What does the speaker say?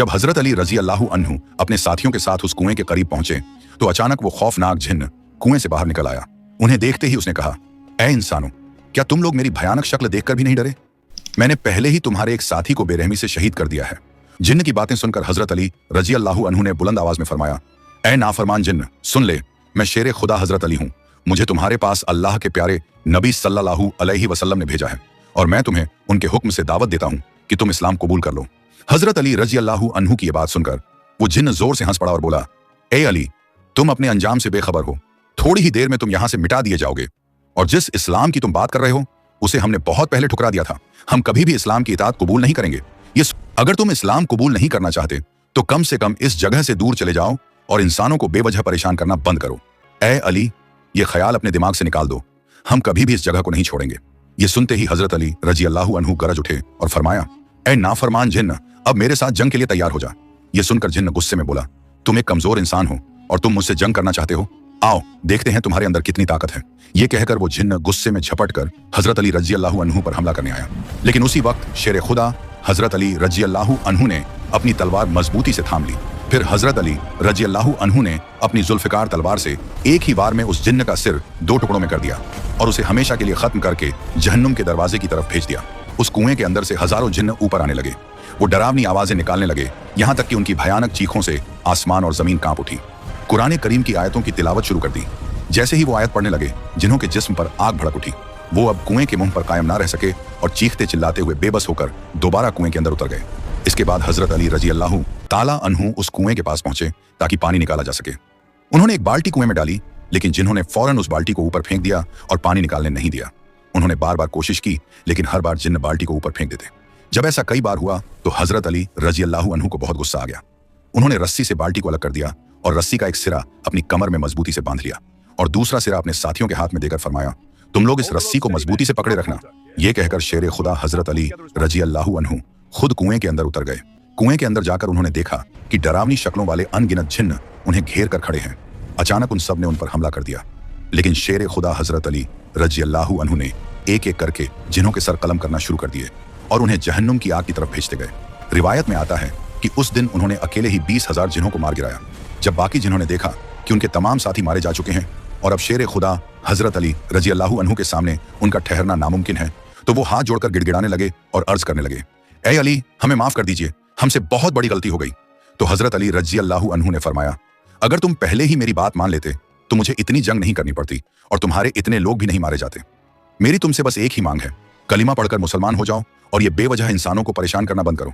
जब हजरत अली रजी अल्लाहु अन्हु अपने साथियों के साथ उस कुएं के करीब पहुंचे तो अचानक वो खौफनाक जिन्न कुएं से बाहर निकल आया। उन्हें देखते ही उसने कहा, ऐ इंसानों, क्या तुम लोग मेरी भयानक शक्ल देखकर भी नहीं डरे? मैंने पहले ही तुम्हारे एक साथी को बेरहमी से शहीद कर दिया है। जिन्न की बातें सुनकर हजरत अली रजी अल्लाहु अन्हु ने बुलंद आवाज में फरमाया, ऐ नाफरमान जिन्न, सुन ले, मैं शेर खुदा हजरत अली हूं। मुझे तुम्हारे पास अल्लाह के प्यारे नबी सल्लल्लाहु अलैहि वसल्लम ने भेजा है और मैं तुम्हें उनके हुक्म से दावत देता हूं कि तुम इस्लाम कबूल कर लो। हजरत अली रजी अल्लाहु अन्हु की यह बात सुनकर वो जिन्न जोर से हंस पड़ा और बोला, ए अली, तुम अपने अंजाम से बेखबर हो। थोड़ी ही देर में तुम यहां से मिटा दिए जाओगे और जिस इस्लाम की तुम बात कर रहे हो उसे हमने बहुत पहले ठुकरा दिया था। हम कभी भी इस्लाम की इताअत कबूल नहीं करेंगे। अगर तुम इस्लाम कबूल नहीं करना चाहते तो कम से कम इस जगह से दूर चले जाओ और इंसानों को बेवजह परेशान करना बंद करो। ए अली, ये ख्याल अपने दिमाग से निकाल दो, हम कभी भी इस जगह को नहीं छोड़ेंगे। ये सुनते ही हजरत अली रजी अल्लाहु अन्हु गरज उठे और फरमाया, ए नाफरमान जिन्न, अब मेरे साथ जंग के लिए तैयार हो जा। ये सुनकर जिन्न गुस्से में बोला, तुम एक कमजोर इंसान हो और तुम मुझसे जंग करना चाहते हो? आओ देखते हैं तुम्हारे अंदर कितनी ताकत है। ये कहकर वो जिन्न गुस्से में झपट कर हजरत अली रजी अल्लाहु अन्हु पर हमला करने आया। लेकिन उसी वक्त शेर खुदा हजरत अली रजी अल्लाहु अन्हु ने अपनी तलवार मजबूती से थाम ली। फिर हजरत अली रजी अल्लाहु अन्हु ने अपनी जुल्फिकार तलवार से एक ही बार में उस जिन्न का सिर 2 टुकड़ों में कर दिया और उसे हमेशा के लिए खत्म करके जहन्नुम के दरवाजे की तरफ भेज दिया। उस कुएं के अंदर से हजारों जिन्न ऊपर आने लगे। वो डरावनी आवाजें निकालने लगे, यहाँ तक कि उनकी भयानक चीखों से आसमान और जमीन कांप उठी। कुरान करीम की आयतों की तिलावत शुरू कर दी। जैसे ही वो आयत पढ़ने लगे, जिन्हों के जिस्म पर आग भड़क उठी। वो अब कुएं के मुंह पर कायम ना रह सके और चीखते चिल्लाते हुए बेबस होकर दोबारा कुएं के अंदर उतर गए। इसके बाद हजरत अली रजी अल्लाहु ताला अन्हु उस कुएं के पास पहुंचे ताकि पानी निकाला जा सके। उन्होंने एक बाल्टी कुएं में डाली, लेकिन जिन्होंने फौरन उस बाल्टी को ऊपर फेंक दिया और पानी निकालने नहीं दिया। उन्होंने बार बार कोशिश की, लेकिन हर बार जिन्न बाल्टी को ऊपर फेंक देते। जब ऐसा कई बार हुआ तो हजरत अली रजी अल्लाहु अन्हु को बहुत गुस्सा आ गया। उन्होंने रस्सी से बाल्टी को अलग कर दिया और रस्सी का एक सिरा अपनी कमर में मजबूती से बांध लिया और दूसरा सिरा अपने साथियों के हाथ में देकर फरमाया, तुम लोग इस रस्सी को मजबूती से पकड़े रखना। ये कहकर शेर खुदा हजरत अली रजी अल्लाहु अन्हु खुद कुएं के अंदर उतर गए। कुएं के अंदर जाकर उन्होंने देखा कि डरावनी शक्लों वाले अनगिनत जिन्न उन्हें घेर कर खड़े हैं। अचानक उन सब ने उन पर हमला कर दिया, लेकिन शेर खुदा हजरत अली रजी अल्लाहु अन्हु ने एक एक करके जिन्हों के सर कलम करना शुरू कर दिए और उन्हें जहन्नुम की आग की तरफ भेजते गए। रिवायत में आता है कि उस दिन उन्होंने अकेले ही 20,000 जिन्हों को मार गिराया। जब बाकी जिन्हों ने देखा कि उनके तमाम साथी मारे जा चुके हैं और अब शेर खुदा हजरत अली रजी अल्लाहु अन्हु के सामने उनका ठहरना नामुमकिन है, तो वो हाथ जोड़कर गिड़गिड़ाने लगे और अर्ज करने लगे, ए अली, हमें माफ कर दीजिए, हमसे बहुत बड़ी गलती हो गई। तो हजरत अली रजी अल्लाहु अन्हु ने फरमाया, अगर तुम पहले ही मेरी बात मान लेते तो मुझे इतनी जंग नहीं करनी पड़ती और तुम्हारे इतने लोग भी नहीं मारे जाते। मेरी तुमसे बस एक ही मांग है, कलिमा पढ़कर मुसलमान हो जाओ और ये बेवजह इंसानों को परेशान करना बंद करो।